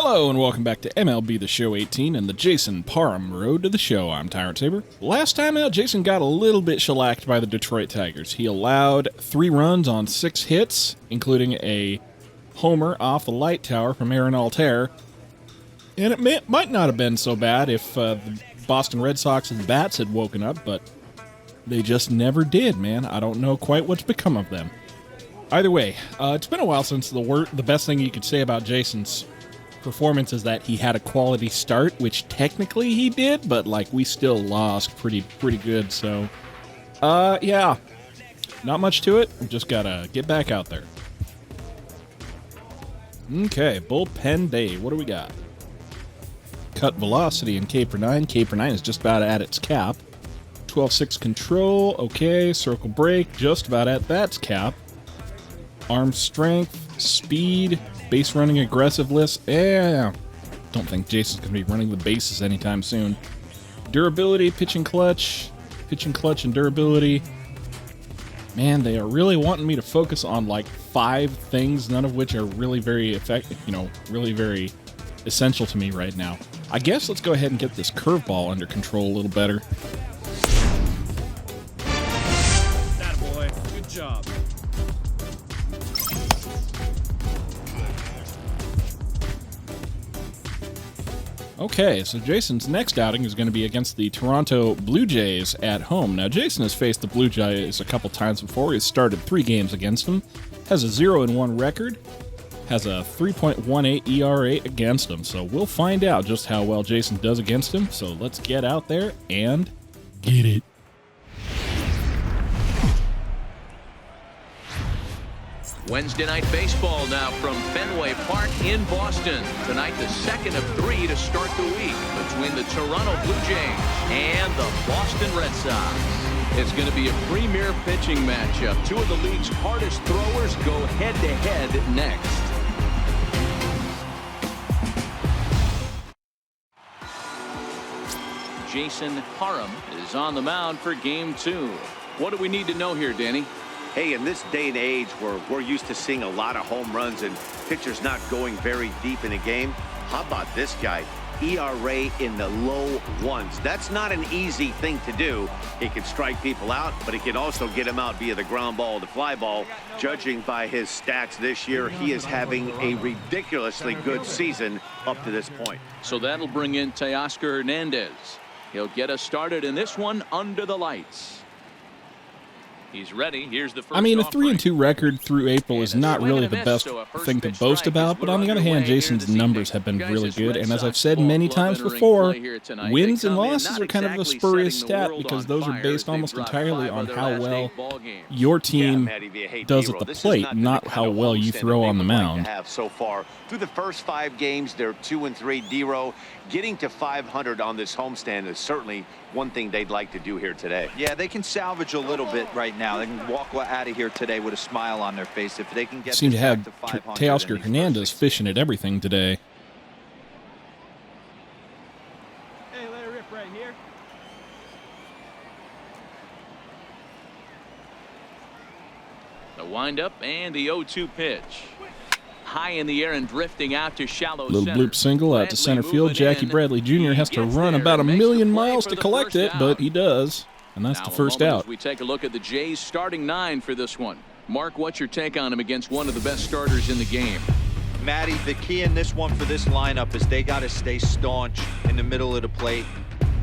Hello and welcome back to MLB The Show 18 and the Jason Parham Road to the Show. I'm Tyrant Saber. Last time out, Jason got a little bit shellacked by the Detroit Tigers. He allowed 3 runs on 6 hits, including a homer off the light tower from Aaron Altair. And it might not have been so bad if the Boston Red Sox's bats had woken up, but they just never did, man. I don't know quite what's become of them. Either way, it's been a while since the best thing you could say about Jason's performance is that he had a quality start, which technically he did, but like we still lost pretty good. So, yeah, not much to it. We just gotta get back out there. Okay, bullpen day. What do we got? Cut velocity in K per 9. K per 9 is just about at its cap. 12-6 control. Okay, circle break. Just about at that's cap. Arm strength, speed, base running aggressiveness. Yeah, don't think Jason's going to be running the bases anytime soon. Durability, pitching clutch and durability. Man, they are really wanting me to focus on like 5 things, none of which are really very effective, really very essential to me right now. I guess let's go ahead and get this curveball under control a little better. Attaboy, good job. Okay, so Jason's next outing is going to be against the Toronto Blue Jays at home. Now, Jason has faced the Blue Jays a couple times before. He's started 3 games against them, has a 0-1 record, has a 3.18 ERA against them. So we'll find out just how well Jason does against him. So let's get out there and get it. Wednesday Night Baseball now from Fenway Park in Boston. Tonight, the second of 3 to start the week between the Toronto Blue Jays and the Boston Red Sox. It's going to be a premier pitching matchup. 2 of the league's hardest throwers go head-to-head next. Jason Parham is on the mound for Game 2. What do we need to know here, Danny? Hey, in this day and age where we're used to seeing a lot of home runs and pitchers not going very deep in a game, how about this guy? ERA in the low 1s. That's not an easy thing to do. He can strike people out, but he can also get them out via the ground ball or the fly ball. Judging by his stats this year, he is having a ridiculously good season up to this point. So that'll bring in Teoscar Hernandez. He'll get us started in this one under the lights. He's ready. Here's the first. I mean, a 3-2 record through April is not really the best thing to boast about, but on the other hand, Jason's numbers have been really good, and as I've said many times before, wins and losses are kind of a spurious stat because those are based almost entirely on how well your team does at the plate, not how well you throw on the mound. So far through the first 5 games, they're 2-3. D-Row getting to 500 on this homestand is certainly one thing they'd like to do here today. Yeah, they can salvage a little bit right now. They can walk out of here today with a smile on their face if they can get. Seem to have Teoscar Hernandez fishing at everything today. Hey, let it rip right here. The windup and the 0-2 pitch. High in the air and drifting out to shallow Little center. bloop single out to center field. Jackie Bradley Jr. has to run about 1,000,000 miles to collect it, but he does. And that's the first out. We take a look at the Jays starting 9 for this one. Mark, what's your take on him against one of the best starters in the game? Matty, the key in this one for this lineup is they got to stay staunch in the middle of the plate.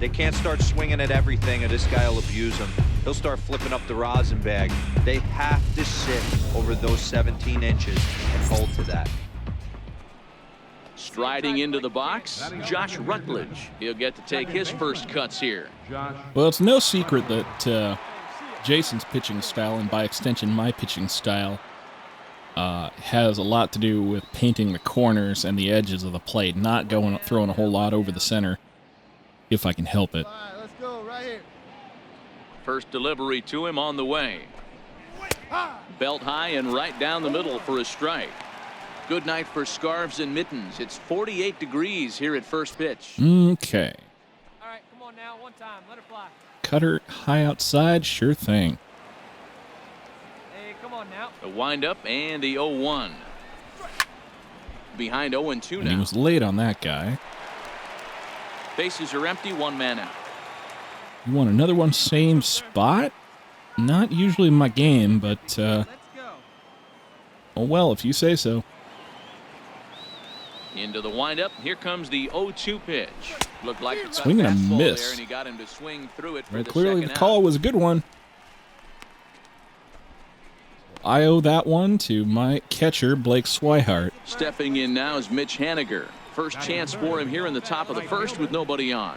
They can't start swinging at everything or this guy will abuse them. He'll start flipping up the rosin bag. They have to sit over those 17 inches and hold to that. Striding into the box, Josh Rutledge. He'll get to take his first cuts here. Well, it's no secret that Jason's pitching style, and by extension my pitching style, has a lot to do with painting the corners and the edges of the plate, not throwing a whole lot over the center, if I can help it. All right, let's go right here. First delivery to him on the way. Belt high and right down the middle for a strike. Good night for scarves and mittens. It's 48 degrees here at first pitch. Okay. All right, come on now. One time. Let her fly. Cutter high outside, sure thing. Hey, come on now. The windup and the 0-1. behind 0-2 And he now. was late on that guy. Bases are empty, 1 man out. You want another one, same spot? Not usually my game, but, Let's go. oh well, if you say so. Into the windup. Here comes the 0-2 pitch. Looked like a Swing and a fastball miss. there, and he got him to swing through it for Right, the clearly the second call out. was a good one. I owe that one to my catcher, Blake Swihart. Stepping in now is Mitch Haniger. First chance for him here in the top of the first with nobody on.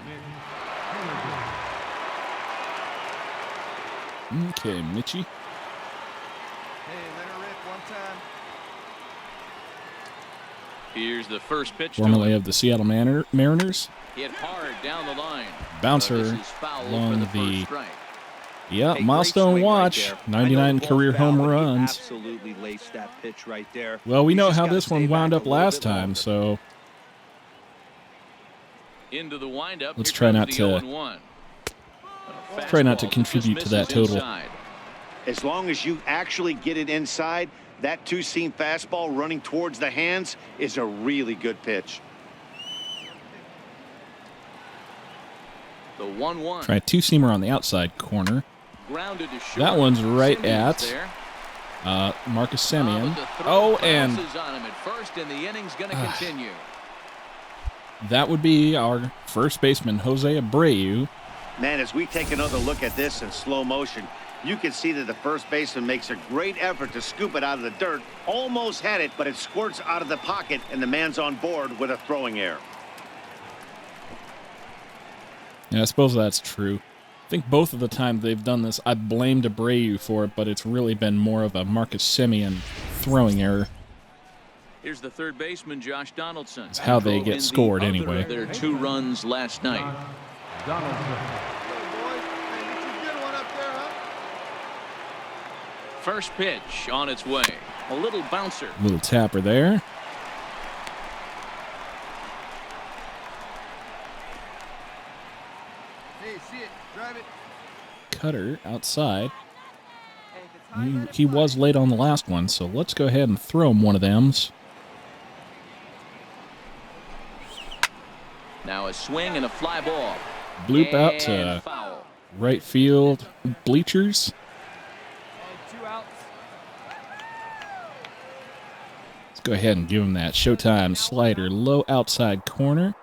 Okay, Mitchie. Hey, let her rip one time. Here's the first pitch. Formerly of the Seattle Mariners. Hit hard down the line. Bouncer This is foul along for the the- first strike. Yeah, Hey, milestone great swing watch. right there. 99 I know the career ball's home foul, but he runs. Absolutely laced that pitch right there. Well, we He's know just how gotta this one stay wound back up a little last bit time, longer. so Into the windup. Let's Here try comes not the to- 0-1. let's try not to Fastball that contribute just to that misses total. inside. As long as you actually get it inside, that two-seam fastball running towards the hands is a really good pitch. The 1-1. Try a two-seamer on the outside corner. Grounded to short. That one's right Simeon's at there. Marcus Semien. But the throw Oh, and bounces on him at first, and the inning's going to continue. that would be our first baseman, Jose Abreu. Man, as we take another look at this in slow motion, you can see that the first baseman makes a great effort to scoop it out of the dirt. Almost had it, but it squirts out of the pocket, and the man's on board with a throwing error. Yeah, I suppose that's true. I think both of the times they've done this, I blamed Abreu for it, but it's really been more of a Marcus Semien throwing error. Here's the third baseman, Josh Donaldson. It's how they Drove in get the scored other anyway. of their 2 runs last night. Hey, boys. Hey, get you a good one up there, huh? First pitch on its way. A little bouncer. Little tapper there. Hey, see it. Drive it. Cutter outside. Hey, if it's high, let it He fly. was late on the last one, so let's go ahead and throw him one of thems. Now a swing and a fly ball. Bloop out And to foul. right field bleachers. Hey, 2 outs. Let's go ahead and give him that Showtime slider, low outside corner.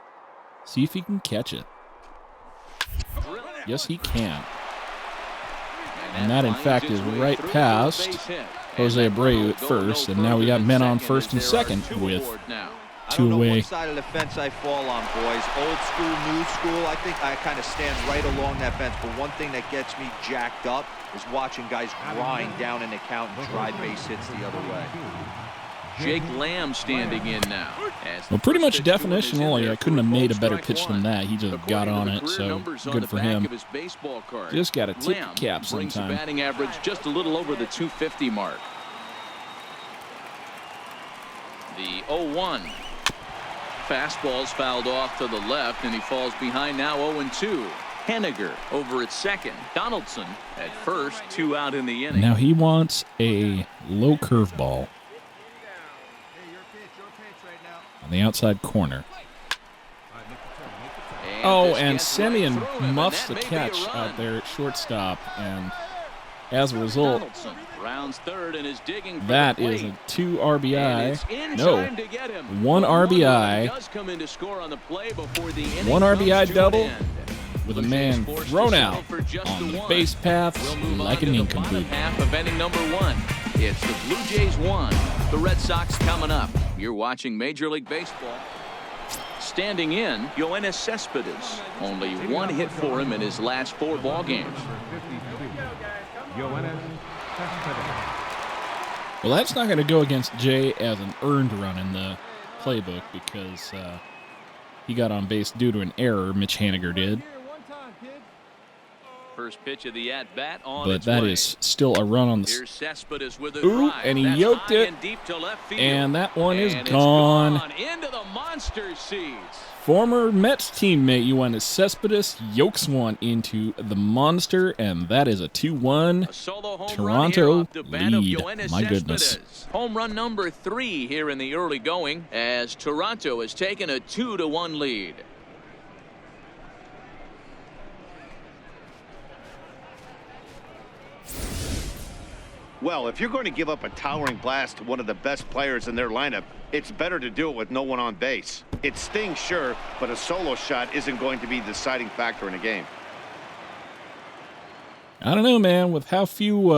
See if he can catch it. Yes, he can. And that, in finds fact, its is way right through past for a base hit. Jose And Abreu will at go first, no and now we further got than men on second first and as there are second 2 with aboard now. I 2 don't know away. what side of the fence I fall on, boys. Old school, new school. I think I kind of stand right along that fence. But one thing that gets me jacked up is watching guys grind down in the count and drive base hits the other way. Jake Lamb standing in now. As the Well, pretty first much pitch to him is definitional. in there I couldn't have for made a ball better strike pitch one. than that. He just got According on to the it, career so numbers on good the for back him. of his baseball card. Just got to tip the Lamb cap brings the sometime. batting average just a little over the 250 mark. The 0-1. Fastball's fouled off to the left, and he falls behind now 0-2. Henniger over at second. Donaldson at first, 2 out in the inning. Now he wants a low curveball Hey, your pitch right now. on the outside corner. And Oh, this and gets right Semien through him, and muffs that the may be a catch run. out there at shortstop, and as a result, Donaldson rounds third and is digging for that the is plate. a 2 And RBI. it's in No, time to get him. 1 But one RBI. run does come in to score on the play before the inning 1 comes RBI to an double end. with a Blue man Jays forced to thrown settle out for just on the one. base path We'll move like on a to the bottom nincompoop. half of inning number 1. It's the Blue Jays 1, the Red Sox coming up. You're watching Major League Baseball. Standing in, Yoenis Cespedes. Only 1 hit for him in his last 4 ball games. Well, that's not going to go against Jay as an earned run in the playbook because he got on base due to an error, Mitch Haniger did. Here, one time, kid. First pitch of the at-bat on But its that way. is still a run on the... Here's Cespedes with a Ooh, drive. and he That's yoked high it. and deep to left field. And that one is And it's gone. into the monster seats. Former Mets teammate Yoenis Cespedes yokes one into the monster, and that is a 2-1 A solo home Toronto run here off the bat of lead. Yoenis My goodness. Cespedes. Home run number 3 here in the early going as Toronto has taken a 2-1 lead. Well, if you're going to give up a towering blast to one of the best players in their lineup, it's better to do it with no one on base. It stings, sure, but a solo shot isn't going to be the deciding factor in a game. I don't know, man. With how few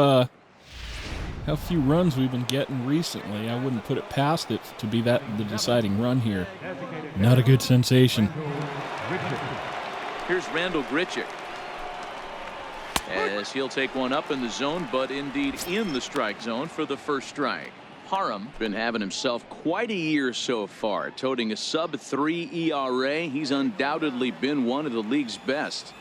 runs we've been getting recently, I wouldn't put it past it to be the deciding run here. Not a good sensation. Here's Randall Grichuk, as he'll take one up in the zone, but indeed in the strike zone for the first strike. Parham been having himself quite a year so far, toting a sub-3 ERA. He's undoubtedly been one of the league's best.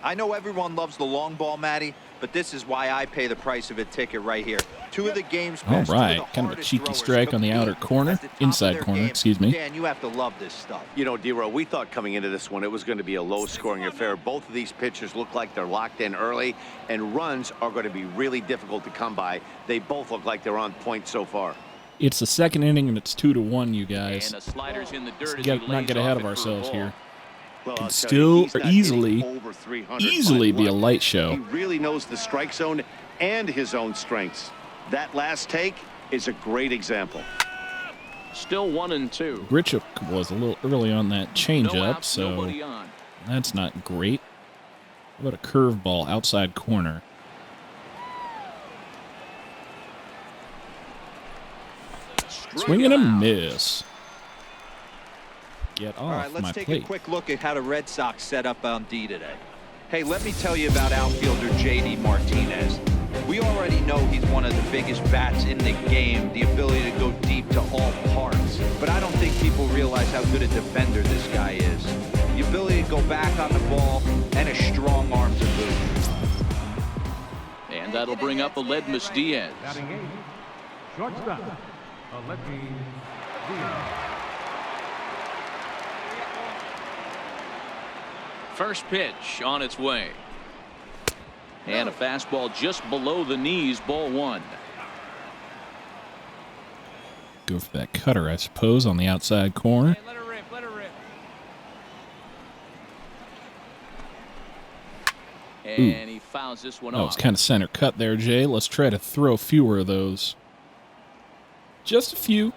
I know everyone loves the long ball, Matty, but this is why I pay the price of a ticket right here. Two of the game's All best, two of right, the kind of a hardest cheeky throwers strike on the outer compete corner, at the top of inside their corner, game. excuse me. Dan, you have to love this stuff. You know, D-Row, we thought coming into this one it was going to be a low-scoring affair. Both of these pitchers look like they're locked in early, and runs are going to be really difficult to come by. They both look like they're on point so far. It's the second inning, and it's 2-1, you guys. And the slider's in the dirt as Let's he not lays get ahead off of it for a ourselves ball. here. Well, Can I'll tell still you, he's not easily hitting over 300, be a but light he show. really knows the strike zone and his own strengths. That last take is a great example. Still 1-2. Grichuk was a little early on that No changeup, outs, so nobody on. that's not great. How about a curveball outside corner? Swing and a miss. Get off All right, let's my take plate. a quick look at how the Red Sox set up on D today. Hey, let me tell you about outfielder J.D. Martinez. We already know he's one of the biggest bats in the game, the ability to go deep to all parts. But I don't think people realize how good a defender this guy is. The ability to go back on the ball and a strong arm to boot. And that'll bring up Aledmus Diaz. Batting eight, shortstop, Aledmus Diaz. First pitch on its way. And a fastball just below the knees, ball 1. Go for that cutter, I suppose, on the outside corner. Let her rip, let her rip. And he fouls this one That was off. kind of center cut there, Jay. Let's try to throw fewer of those. Just a few.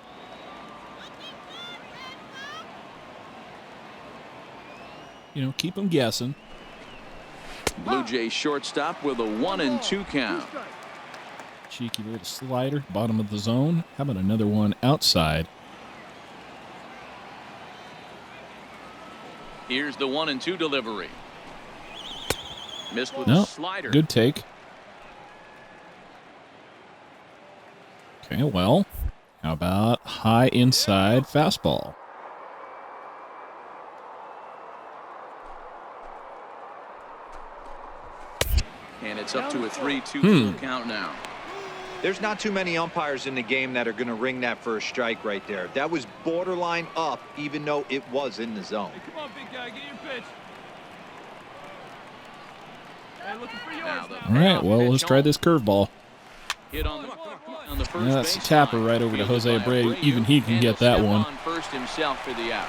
You know, keep them guessing. Blue Jays shortstop with a 1-2 count. Cheeky little slider, bottom of the zone. How about another one outside? Here's the 1-2 delivery. Missed with No, a slider. good take. Okay, well, how about high inside fastball? And it's up to a 3-2 full count now. There's not too many umpires in the game that are going to ring that first strike right there. That was borderline up, even though it was in the zone. Come on, big guy, get your pitch. Hey, looking for yours Now the now. All right, payoff well, pitch let's try on. this curveball. Hit on the first Yeah, that's the base tapper line. right over to Fielded Jose by Abreu. Even he can and get he'll that step one. on first himself for the out.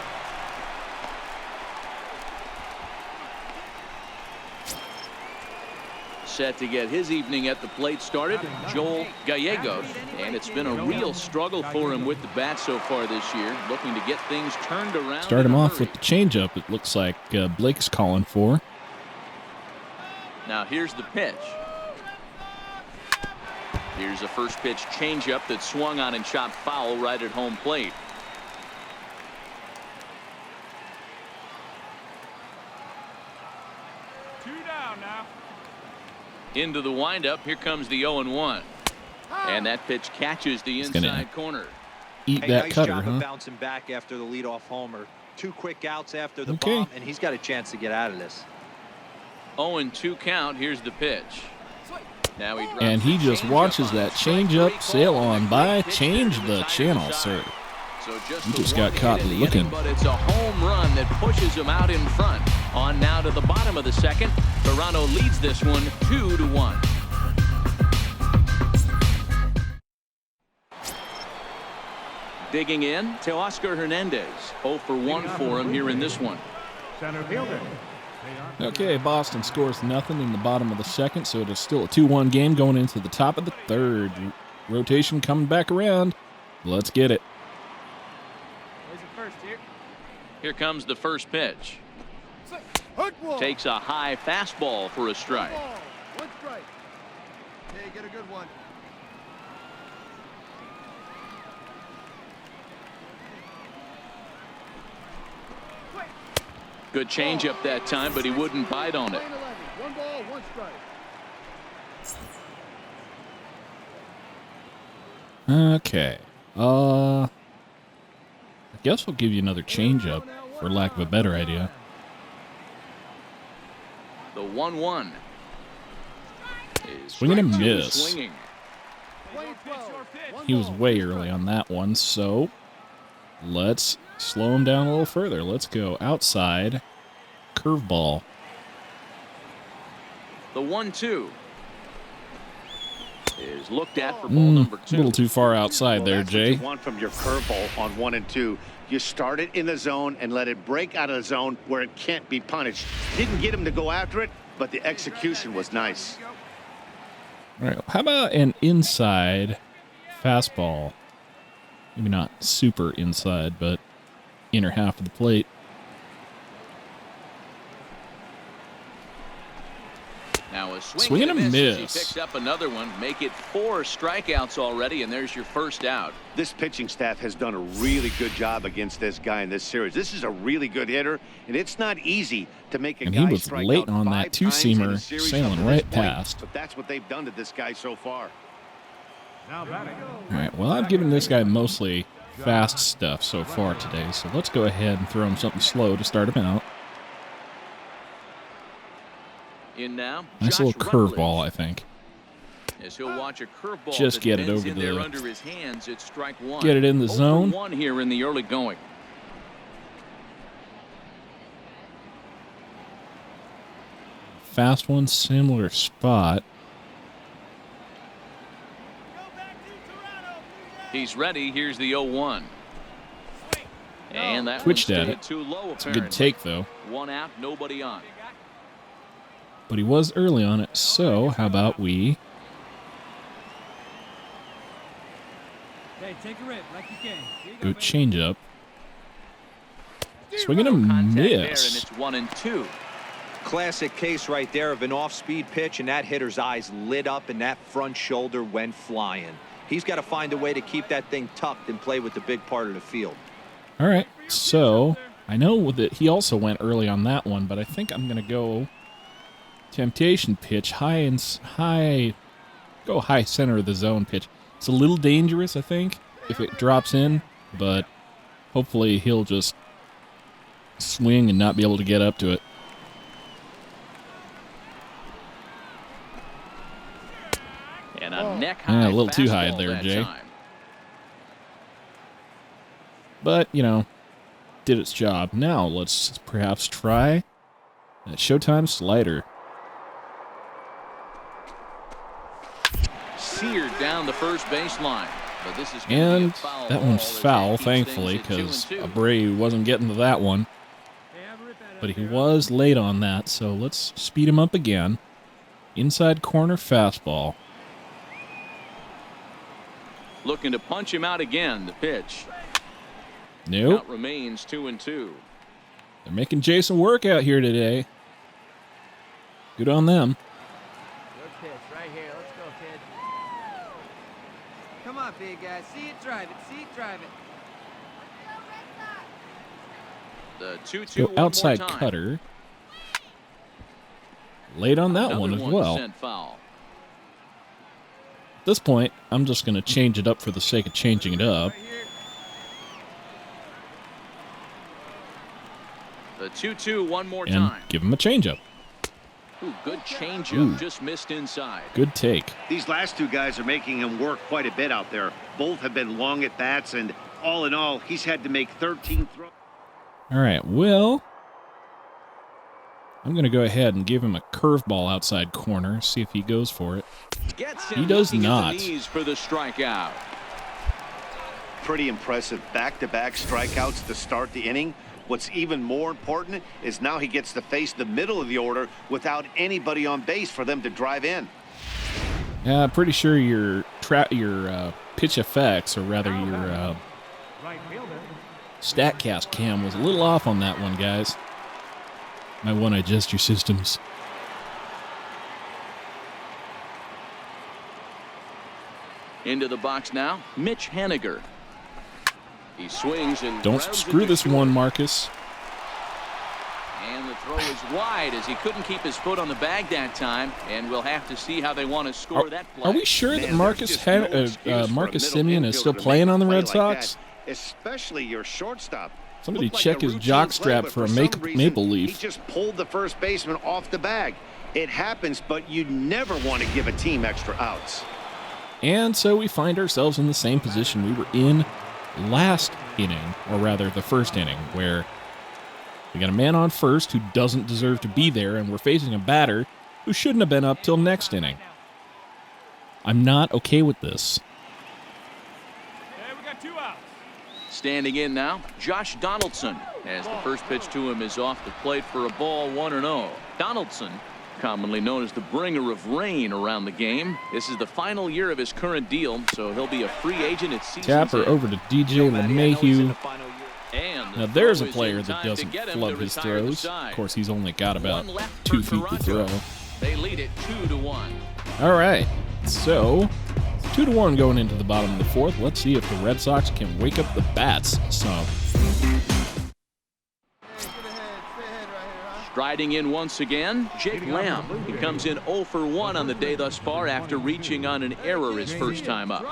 Set to get his evening at the plate started, Joel Gallegos. And it's been a real struggle for him with the bat so far this year, looking to get things turned around. Start in him a off hurry. with the changeup. It looks like Blake's calling for. Now here's the pitch. Here's a first pitch changeup that swung on and chopped foul right at home plate. Two down now. Into the windup. Here comes the 0-1. And that pitch catches the gonna inside corner. Eat Hey, that nice cutter, job huh? of bouncing back after the leadoff homer. 2 quick outs after the Okay. bomb, and he's got a chance to get out of this. 0-2 count. Here's the pitch. Now he drops And he the just changeup watches on that strike changeup three sail call. on And by. pitch Change to the Tigers' channel, side. sir. So just You the just one got hit caught in the looking. inning, but it's a home run that pushes him out in front. On now to the bottom of the second. Toronto leads this one 2-1. Digging in, Teoscar Hernandez. 0 for 1 for him here in this one. Center fielder. Okay, Boston scores nothing in the bottom of the second, so it is still a 2-1 game going into the top of the third. Rotation coming back around. Let's get it. Here comes the first pitch. Hook ball. Takes a high fastball for a strike. Ball. One strike. Hey, get a good one. Good changeup that time, but he wouldn't bite on it. Lane 11. One ball, one strike. Okay. I guess we'll give you another changeup, for lack of a better idea. The 1-1. Swinging and miss. Swinging. Lane 12. One He was ball, way one early strike. on that one, so let's slow him down a little further. Let's go outside. Curveball. The 1-2 is looked at for ball A number 2. little too far outside there, That's what Jay. you want from your curveball on 1 and 2. You start it in the zone and let it break out of the zone where it can't be punished. Didn't get him to go after it, but the execution was nice. All right, how about an inside fastball? Maybe not super inside, but inner half of the plate. Now a Swing and a as miss. He picks up another one. Make it 4 strikeouts already, and there's your first out. This pitching staff has done a really good job against this guy in this series. This is a really good hitter, and it's not easy to make a And guy he was strike late out on 5 that times in a two-seamer, series sailing up to right this point, past. But that's what they've done to this guy so far. Now batting. All right, well, I've given this guy mostly fast stuff so far today, so let's go ahead and throw him something slow to start him out. In now, Nice Josh little curveball, I think. As he'll watch a curveball Just that get it bends over in there the- under his hands. It's strike 1. Get it in the 0 for zone. 1 here in the early going. Fast one, similar spot. He's ready. Here's the 0-1. And that Twitched one at stayed it. too low, It's a good apparently. take, though. 1 out, nobody on. But he was early on it, so how about we... Hey, take a rip like you can. Here you go baby. changeup. Swinging a Contact there, and miss. it's 1-2. Classic case right there of an off-speed pitch, and that hitter's eyes lit up and that front shoulder went flying. He's got to find a way to keep that thing tucked and play with the big part of the field. All right, so I know that he also went early on that one, but I think I'm going to go temptation pitch, go high center of the zone pitch. It's a little dangerous, I think, if it drops in, but hopefully he'll just swing and not be able to get up to it. And a neck-high Yeah, a little too high fastball there, that Jay. time. But, you know, did its job. Now let's perhaps try that Showtime slider. Seared down the first baseline. But this is gonna be And a foul that ball one's as foul, keeps thankfully, things at because 2-2. Bray wasn't getting to that one. Hey, have a rip at it But up he there. was late on that, so let's speed him up again. Inside corner fastball. Looking to punch him out again. The pitch. Nope. Count remains 2-2. They're making Jason work out here today. Good on them. Good pitch right here. Let's go, kid. Come on, big guy. See it, drive it. See it, drive it. The 2-2 Go one more outside time. cutter. Late on that Another one as one well. sent foul. At this point, I'm just going to change it up for the sake of changing it up. Right here. The 2-2 one more And time. give him a changeup. Ooh, good changeup, just missed inside. Good take. These last two guys are making him work quite a bit out there. Both have been long at bats, and all in all, he's had to make 13 throws. All right, well, I'm going to go ahead and give him a curveball outside corner, see if he goes for it. He does not. For the strikeout. Pretty impressive back-to-back strikeouts to start the inning. What's even more important is now he gets to face the middle of the order without anybody on base for them to drive in. Yeah, I'm pretty sure your pitch effects, or rather your StatCast cam, was a little off on that one, guys. Might want to adjust your systems. Into the box now, Mitch Haniger. He swings and don't screw this one, Marcus. And the throw is wide as he couldn't keep his foot on the bag that time, and we'll have to see how they want to score that play. Are we sure that Marcus Semien is still playing on the Red Sox? Especially your shortstop. Somebody check his jockstrap for a maple leaf. He just pulled the first baseman off the bag. It happens, but you never want to give a team extra outs. And so we find ourselves in the same position we were in last inning, or rather the first inning, where we got a man on first who doesn't deserve to be there, and we're facing a batter who shouldn't have been up till next inning. I'm not okay with this. Hey, we got 2 outs. Standing in now, Josh Donaldson, as the first pitch to him is off the plate for a ball, 1-0. Donaldson, commonly known as the bringer of rain around the game. This is the final year of his current deal, so he'll be a free agent at season's Tapper end. over to DJ LeMahieu. And Now there's a player that doesn't flub his throws. Of course, he's only got about 2 feet to throw. They lead it 2-1. All right, so 2-1 going into the bottom of the fourth. Let's see if the Red Sox can wake up the bats some. Striding in once again, Jake Lamb. He comes in 0 for 1 on the day thus far after reaching on an error his first time up.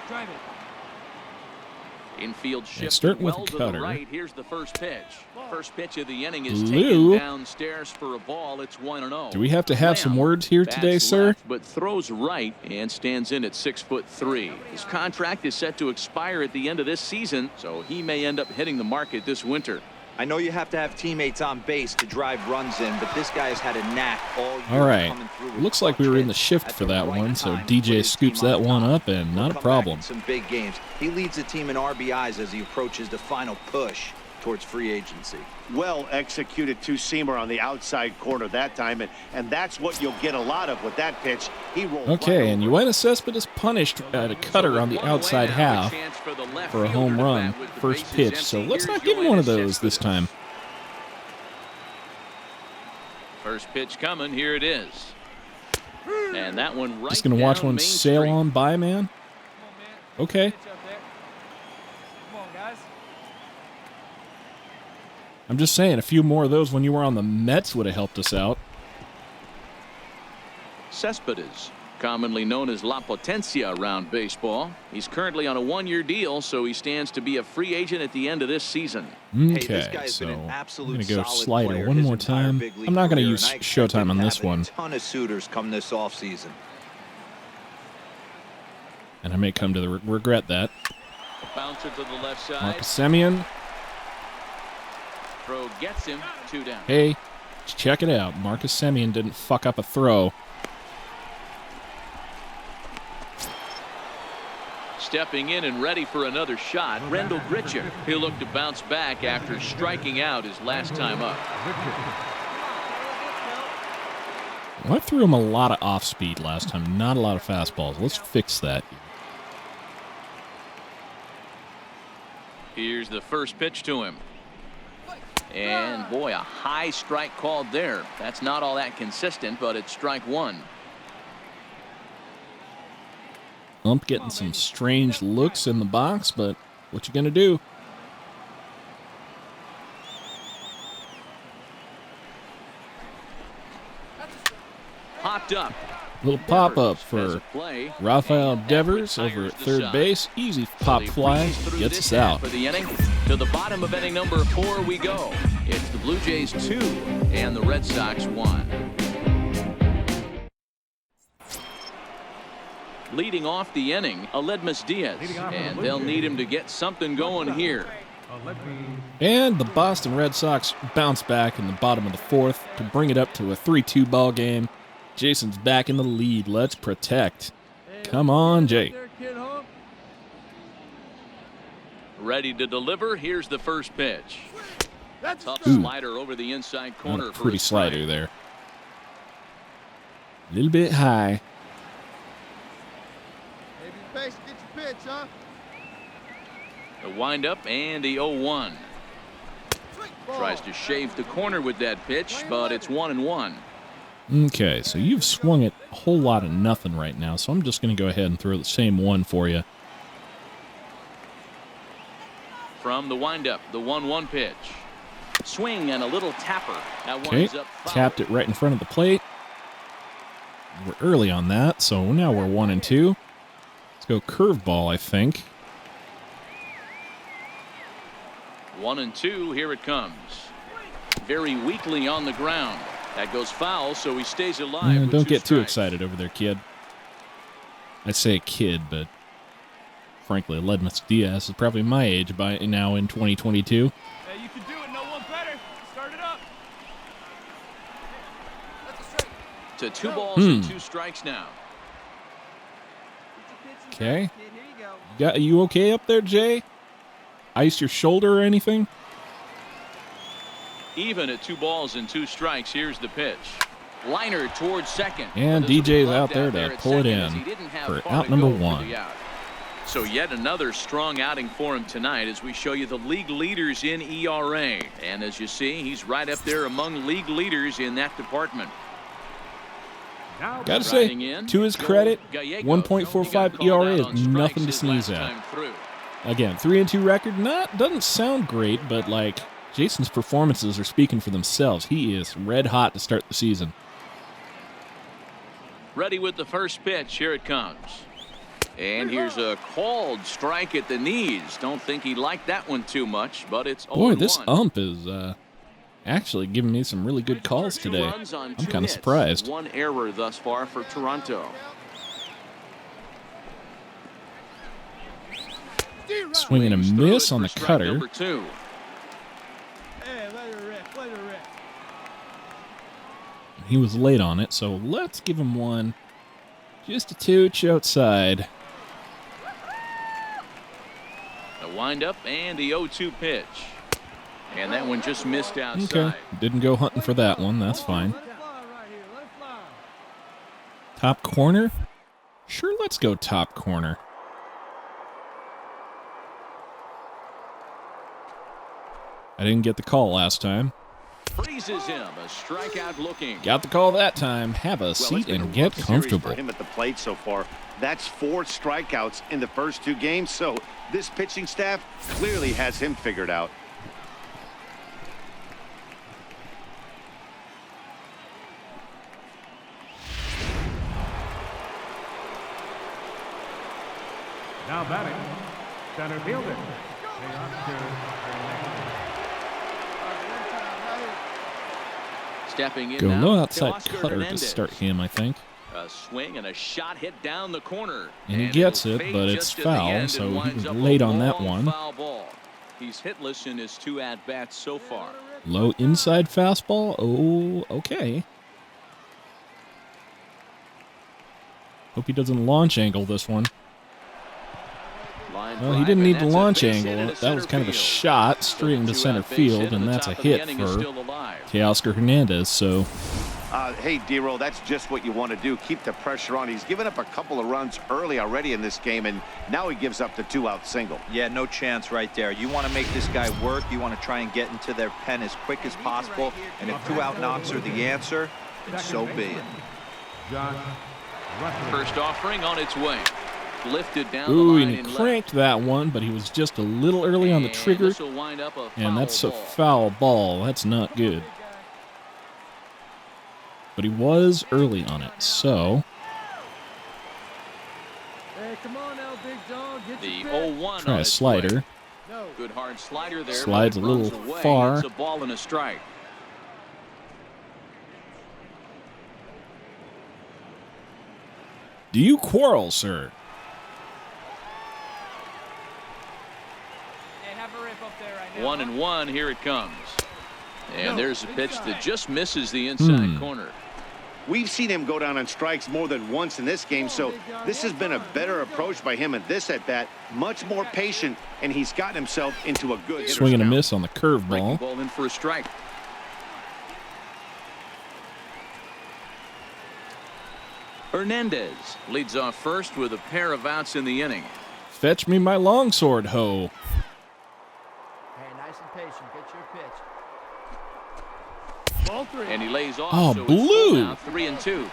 Drive it. Infield shift starting with well a to cutter. the right. Here's the first pitch. First pitch of the inning is Lou. taken downstairs for a ball. It's 1-0. Do we have to have some words here today, Bats sir? left, but throws right and stands in at 6'3". His contract is set to expire at the end of this season, so he may end up hitting the market this winter. I know you have to have teammates on base to drive runs in, but this guy has had a knack all year. All right. coming through with Looks like we were in the clutch shift hits for at that the right one, so time to put DJ his scoops team on that one top. up, and He'll not a come problem. back in some big games. He leads the team in RBIs as he approaches the final push towards free agency. Well executed two-seamer on the outside corner that time, and that's what you'll get a lot of with that pitch. He rolled Okay, and right over. Yoenis Cespedes punished at a cutter on the outside half for a home run, first pitch, so let's not give him one of those this time. First pitch coming, here it is. And that one right Just gonna watch down one Main sail Street. on by, man. Come on, man. Okay. Pitch up there. Come on, guys. I'm just saying, a few more of those when you were on the Mets would have helped us out. Cespedes, commonly known as La Potencia around baseball. He's currently on a 1-year deal, so he stands to be a free agent at the end of this season. This Okay, guy's so been an I'm absolute going to go solid slider player one his more entire time. big league I'm not going to career, use and I expect Showtime him on to this have one. A ton of suitors come this offseason. And I may come to regret that. Bouncer to the left side. Marcus Semien. Throw gets him, 2 down. Hey, check it out. Marcus Semien didn't fuck up a throw. Stepping in and ready for another shot, Rendell Gritcher. He'll look to bounce back after striking out his last time up. Well, I threw him a lot of off-speed last time, not a lot of fastballs. Let's fix that. Here's the first pitch to him. And boy, a high strike called there. That's not all that consistent, but it's strike 1. Ump getting some strange looks in the box, but what you gonna do? Popped up. Little pop-up for play. Rafael And Devers Everett over at Tigers third decide. base. Easy So pop they fly. breeze through Gets this us out. half of the inning. To the bottom of inning number 4 we go. It's the Blue Jays 2 and the Red Sox 1. Leading off the inning, Aledmus Diaz, and they'll need him to get something going here. And the Boston Red Sox bounce back in the bottom of the 4th to bring it up to a 3-2 ball game. Jason's back in the lead. Let's protect. Come on, Jay. Ready to deliver. Here's the first pitch. Tough Ooh. slider over the inside corner. Not a for pretty a strike. slider there. A little bit high. Maybe base, get your pitch, huh? The windup and the 0-1. Ball. Tries to shave the corner with that pitch, but it's 1-1. Okay, so you've swung it a whole lot of nothing right now, so I'm just going to go ahead and throw the same one for you. From the windup, the 1-1 pitch. Swing and a little tapper. That Okay, winds up foul. tapped it right in front of the plate. We're early on that, so now we're 1-2. Let's go curveball, I think. 1-2. Here it comes. Very weakly on the ground. That goes foul, so he stays alive. with Don't 2 get too strikes. excited over there, kid. I say kid, but frankly, Aledmus Diaz is probably my age by now in 2022. Hey, you can do it. No one better. Start it up. To 2 balls and 2 strikes now. Okay. Kid, here you go. You okay up there, Jay? Ice your shoulder or anything? Even at 2 balls and 2 strikes, here's the pitch. Liner towards second. And But there's a DJ's glove out there down to at pull it second as in he didn't have for far out to number go for 1. the out. So yet another strong outing for him tonight as we show you the league leaders in ERA. And as you see, he's right up there among league leaders in that department. Gotta say, Riding in, to his Joe credit, Gallegos. 1.45 He got called ERA out is on strikes nothing to his sneeze last at. time through. Again, 3-2 record, doesn't sound great, but like Jason's performances are speaking for themselves. He is red hot to start the season. Ready with the first pitch. Here it comes. And here's a called strike at the knees. Don't think he liked that one too much, but it's 0-1. Boy, this ump is actually giving me some really good calls 2 today. runs on I'm 2 kind of hits. surprised. 1 error thus far for Toronto. Swing and a Swings through miss it on for the strike cutter. number 2. Hey, let her rip, let her rip. He was late on it, so let's give him one. Just a tooch outside. The windup and the 0-2 pitch. And that one just missed outside. Okay, didn't go hunting for that one. That's fine. Let it fly right here, let it fly. Top corner? Sure, let's go top corner. I didn't get the call last time. Freezes him. A strikeout looking. Got the call that time. Have a seat and get Series comfortable. for him at the plate so far. That's 4 strikeouts in the first 2 games, so this pitching staff clearly has him figured out. Now batting, center fielder. Stepping in Go now. low outside Oscar cutter to Hernandez. start him, I think. A swing and a shot hit down the corner. And he gets it'll it, fade but it's just at the foul, end so and he winds was up a late on that long one. Foul ball. He's hitless in his 2 at-bats so far. Low inside fastball. Oh, okay. Hope he doesn't launch angle this one. Line Well, he drive, didn't and need to that's a launch base hit angle. into That was center kind of a field. shot straight into Two center at-base field, hit at and the that's a top of the hit inning is for still alive. Oscar Hernandez. So Hey, D-Roll, that's just what you want to do. Keep the pressure on. He's given up a couple of runs early already in this game, and now he gives up the 2-out single. Yeah, no chance right there. You want to make this guy work. You want to try and get into their pen as quick as possible. And if 2-out knocks are the answer, then so be it. First offering on its way. Lifted down ooh, the and line he in left. cranked that one, but he was just a little early on the And trigger, this'll wind up a and that's foul a ball. foul ball. That's not good. But he was early on it, so Try on a its slider. way. Good hard slider there. Slides but a it runs little away. far. It's a ball and a strike. Do you quarrel, sir? Hey, have a rip up there right now. 1-1. Here it comes. And there's a pitch that just misses the inside corner. We've seen him go down on strikes more than once in this game, so this has been a better approach by him at this at-bat. Much more patient, and he's gotten himself into a good hitter's Swing and a count. miss on the Breaking curveball. ball in for a strike. Hernandez leads off first with a pair of outs in the inning. Fetch me my longsword, ho. Hey, nice and patient. Get your pitch. And he lays off. Oh, so it's blue. full now, 3-2.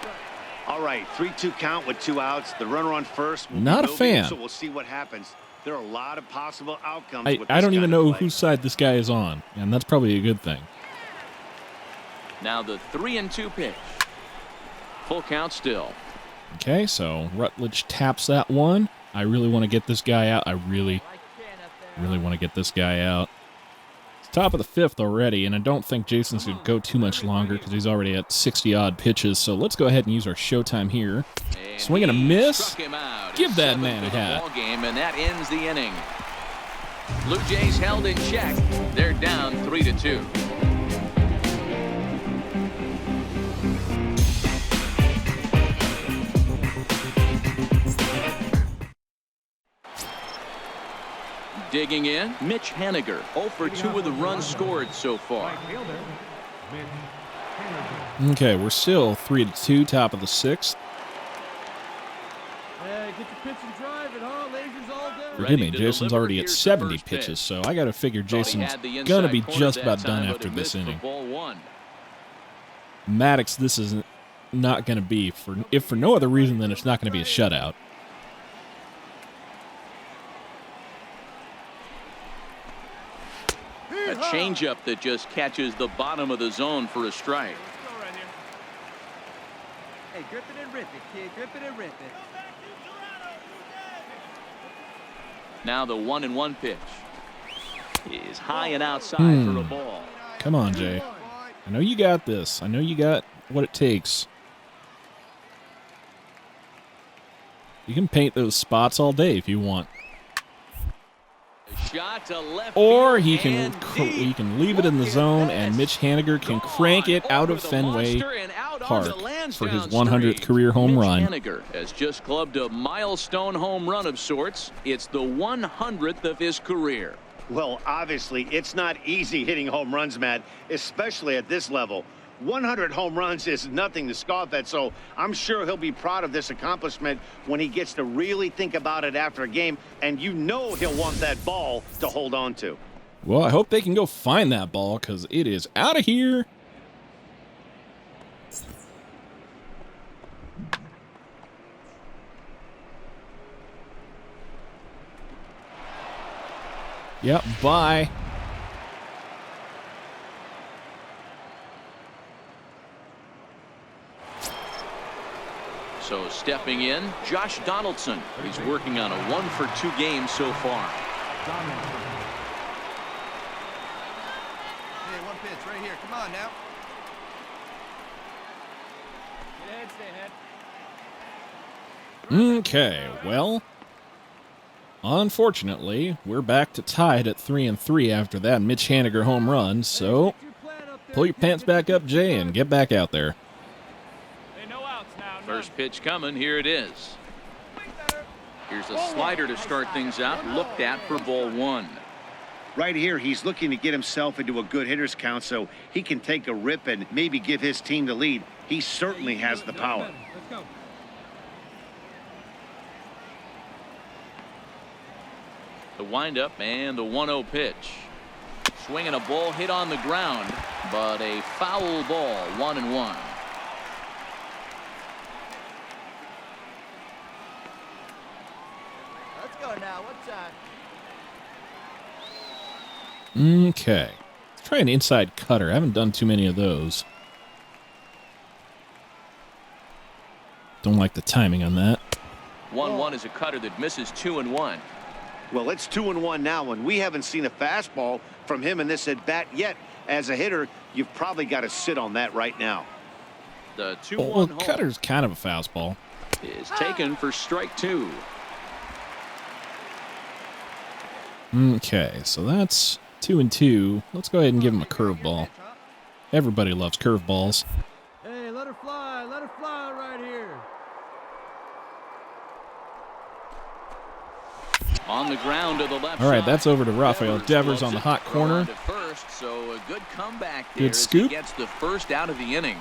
All right, 3-2 count with 2 outs. The runner on first will be Not a moving, fan. so we'll see what happens. There are a lot of possible outcomes. with I this don't even kind of know play. whose side this guy is on, and that's probably a good thing. Now the 3-2 pitch. Full count still. Okay, so Rutledge taps that one. I really want to get this guy out. I really want to get this guy out. It's top of the 5th already, and I don't think Jason's going to go too much longer because he's already at 60-odd pitches. So let's go ahead and use our showtime here. And Swing and a he miss. struck him out. Give that 7th man a of the hat. ball game, and that ends the inning. Blue Jays held in check. They're down 3-2. Digging in, Mitch Haniger, 0 for 2 with the runs scored so far. Okay, we're still 3-2, top of the 6th. Hey, get your pitch and drive it, huh? Lasers all day. Forgive me, Ready to Jason's deliver. already at Here's the 70 first pitch. pitches, so I got to figure Thought he Jason's had the going to be inside corner just that about time, done but after it this missed for inning. ball 1. Maddox, this is not going to be, if for no other reason than it's not going to be a shutout. A changeup that just catches the bottom of the zone for a strike. Hey, grip it and rip it, kid. Grip it and rip it. Now the 1-1 pitch is high and outside for a ball. Come on, Jay. I know you got this. I know you got what it takes. You can paint those spots all day if you want. Shot to left Or field he and deep. can leave it in the zone, and Mitch Haniger can crank it out of Over the Fenway monster and out Park onto for his Lansdowne 100th Street. career home Mitch run. Haniger has just clubbed a milestone home run of sorts. It's the 100th of his career. Well, obviously, it's not easy hitting home runs, Matt, especially at this level. 100 home runs is nothing to scoff at, so I'm sure he'll be proud of this accomplishment when he gets to really think about it after a game, and you know he'll want that ball to hold on to. Well, I hope they can go find that ball because it is out of here. Yep, bye. So stepping in, Josh Donaldson. He's working on a 1 for 2 game so far. Hey, one pitch right here. Come on now. Get ahead, stay ahead. Okay, well, unfortunately, we're back to tied at 3-3 after that Mitch Haniger home run, so pull your pants back up, Jay, and get back out there. Hey, no outs now. First pitch coming. Here it is. Here's a slider to start things out. Looked at for ball 1. Right here, he's looking to get himself into a good hitter's count so he can take a rip and maybe give his team the lead. He certainly has the power. Let's go. The windup and the 1-0 pitch. Swinging a ball hit on the ground, but a foul ball, 1-1. Let's go now. What time? Okay. Let's try an inside cutter. I haven't done too many of those. Don't like the timing on that. 1-1 is a cutter that misses 2-1. Well, it's 2-1 now, and we haven't seen a fastball from him in this at-bat yet. As a hitter, you've probably got to sit on that right now. The 2-1 Well, home cutter's kind of a fastball. is taken for strike 2. Okay, so that's 2-2. Let's go ahead and give him a curveball. Everybody loves curveballs. Hey, let her fly right here. On the ground to the left All right, side. that's over to Rafael Devers on the hot corner. To first, so a good comeback there Good as he scoop. gets the first out of the inning.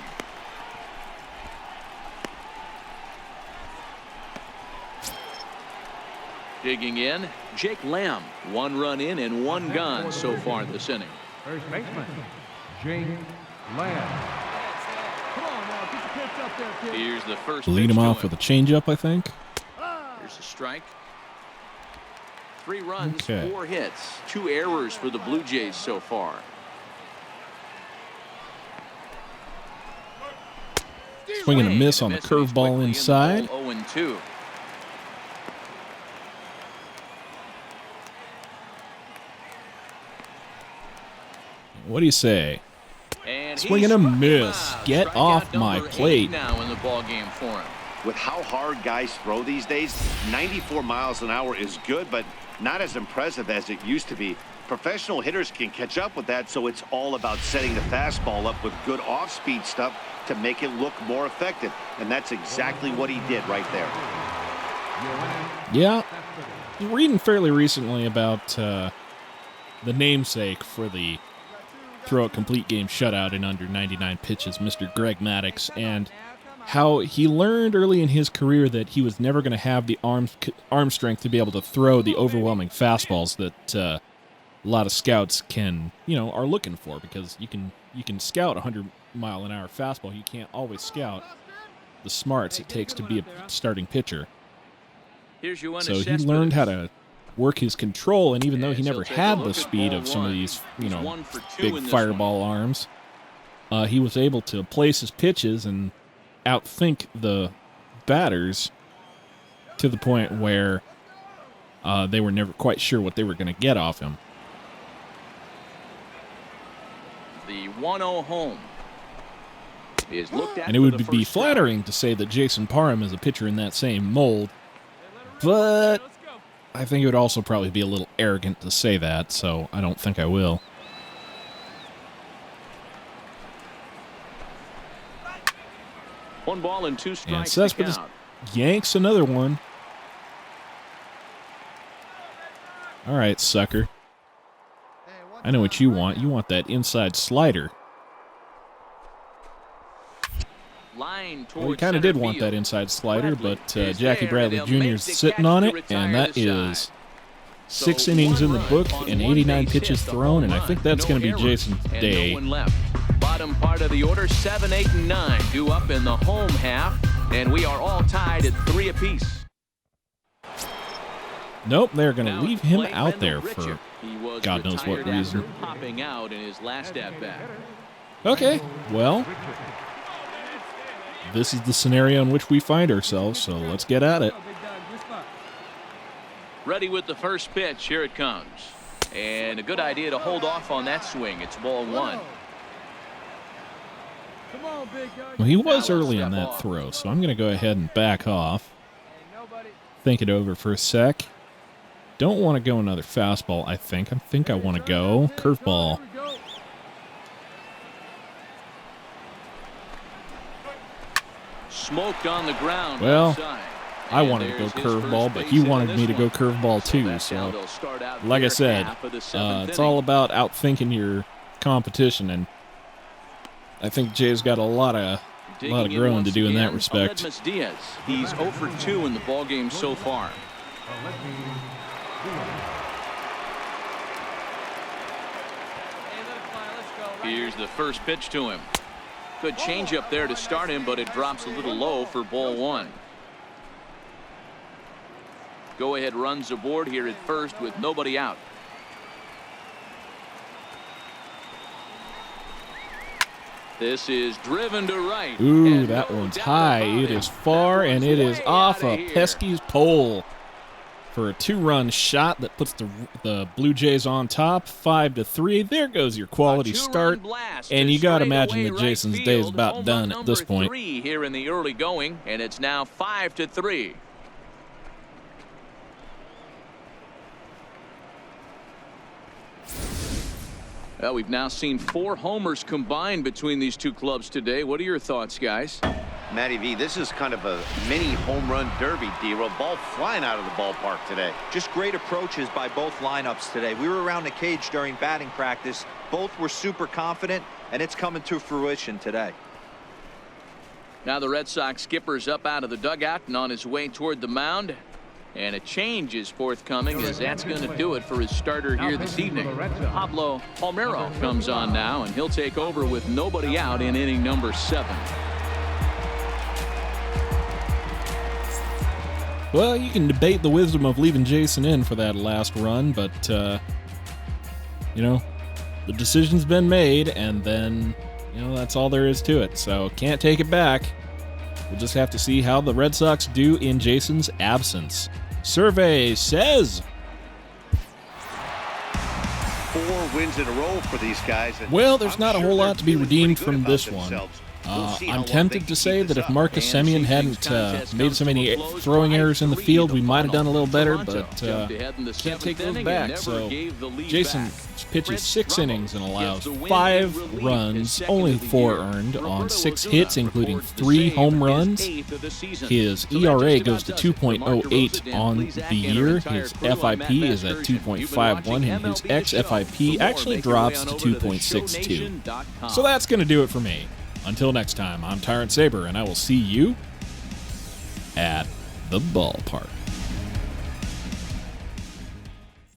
Digging in, Jake Lamb. 1 run in and 1 gone so far this inning. First baseman, Jake Lamb. Come on now, get your pitch up there, kid. Here's the first Lead pitch him to off with a changeup, I think. Here's a strike. 3 runs, Okay. 4 hits, 2 errors for the Blue Jays so far. Swing and a miss on the And a miss, and he's curveball quickly inside. in the hole, 0-2. What do you say? And Swing he and a struck him miss. out. Get Strikeout off my number 8 plate. now in the ball game for him. With how hard guys throw these days, 94 miles an hour is good, but not as impressive as it used to be. Professional hitters can catch up with that, so it's all about setting the fastball up with good off-speed stuff to make it look more effective. And that's exactly what he did right there. Yeah, reading fairly recently about the namesake for the throw-out complete game shutout in under 99 pitches, Mr. Greg Maddux, and how he learned early in his career that he was never going to have the arm strength to be able to throw the overwhelming fastballs that a lot of scouts are looking for, because you can scout a 100-mile-an-hour fastball. You can't always scout the smarts it takes to be a starting pitcher. Here's your So he learned how to work his control, and even though he never had the speed of some of these, big fireball arms, he was able to place his pitches and outthink the batters to the point where they were never quite sure what they were going to get off him. The 1-0 home is looked at. And it would be flattering to say that Jason Parham is a pitcher in that same mold, but I think it would also probably be a little arrogant to say that, so I don't think I will. One ball and 2 And strikes. Cespedes yanks another one. All right, sucker. I know what you want. You want that inside slider. Well, he kind of did want that inside slider, but Jackie Bradley Jr. is sitting on it, and that is 6 innings in the book and 89 pitches thrown, and I think that's going to be Jason's day. Bottom part of the order, 7, 8, and 9 due up in the home half, and we are all tied at 3 apiece. Nope, they're going to leave him out there for God knows what reason. Popping out in his last at-bat. Okay, well, this is the scenario in which we find ourselves, so let's get at it. Ready with the first pitch. Here it comes. And a good idea to hold off on that swing. It's ball 1. Come on, big guy. Well, he was early on that throw, so I'm going to go ahead and back off. Think it over for a sec. Don't want to go another fastball, I think. I want to go curveball. Smoked on the ground. Well, outside. I And wanted to go there's his curveball, first but base he hit in wanted me this to go one. curveball too. That's how So, they'll start out like I their said, half of the 7th it's inning. all about outthinking your competition, and I think Jay's got a lot of Digging in growing once to do in that again, respect. Aledmus Diaz. He's 0 for 2 in the ballgame so far. Here's the first pitch to him. Good changeup there to start him, but it drops a little low for ball 1. Go ahead runs aboard here at first with nobody out. This is driven to right. Ooh, And that no one's doubt high. about It is far, That and one's it is way off outta a here. pesky's pole. for a 2-run shot that puts the Blue Jays on top, 5-3. There goes your quality start, and you got to imagine that Jason's day is about done at this point. 3 here in the early going, and it's now 5-3. Well, we've now seen 4 homers combined between these two clubs today. What are your thoughts, guys? Matty V, this is kind of a mini home run derby, D-Roll. Ball flying out of the ballpark today. Just great approaches by both lineups today. We were around the cage during batting practice. Both were super confident, and it's coming to fruition today. Now the Red Sox skipper's up out of the dugout and on his way toward the mound. And a change is forthcoming, as that's going to do it for his starter here this evening. Pablo Palmeiro comes on now, and he'll take over with nobody out in inning number 7. Well, you can debate the wisdom of leaving Jason in for that last run, but, you know, the decision's been made, and then, you know, that's all there is to it. So can't take it back. We'll just have to see how the Red Sox do in Jason's absence. Survey says 4 wins in a row for these guys. And well, there's not a whole they're lot to be feeling redeemed pretty good from about this one. themselves. We'll see how I'm long they tempted can to say keep that this if up. Marcus And Semien CJ's hadn't contest made comes so many to a close, throwing errors in the 5-3 field, to we might have done a little better, Toronto. but Jumped ahead in the can't take 7th those inning back. and never So gave the lead Jason back. pitches Prince 6 innings and Ramos allows gets the win 5 in relief, his runs, second only of the 4 year. earned on Roberto 6 Osuna hits, including records the 3 save home for his runs. 8th of the season. His So that ERA just goes about to does it for Mark 2.08 Rosa, on Dan Plesac, the and our year. entire His crew. I'm FIP Matt is at Vasgersian. You've been 2.51, watching and his MLB The Show. xFIP For more, actually make your way drops on to over 2.62. theshowNation.com. So that's going to do it for me. Until next time, I'm Tyrant Saber, and I will see you at the ballpark.